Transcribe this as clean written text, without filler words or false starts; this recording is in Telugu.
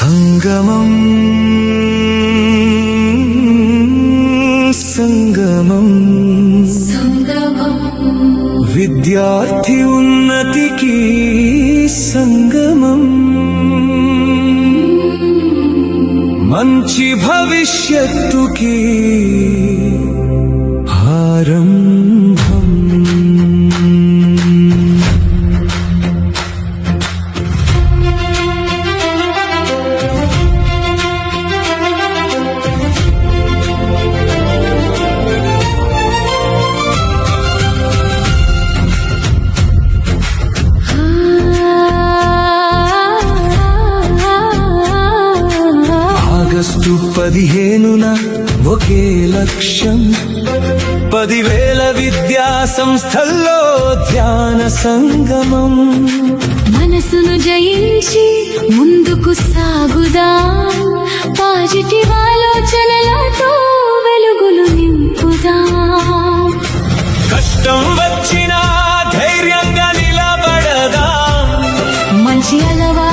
సంగమం సంగమం విద్యార్థి ఉన్నతికి సంగమం మంచి భవిష్యత్తుకి ఆరంభం. ఆగస్టు 15న ఒకే లక్ష్యం, 10,000 విద్యా సంస్థల్లో ధ్యాన సంగమం. మనసును జయించి ముందుకు సాగుదాం, పాజిటివ్ ఆలోచనలతో వెలుగులు నింపుదాం. కష్టం వచ్చినా ధైర్యంగా నిలబడదాం, మంచి అలవాటు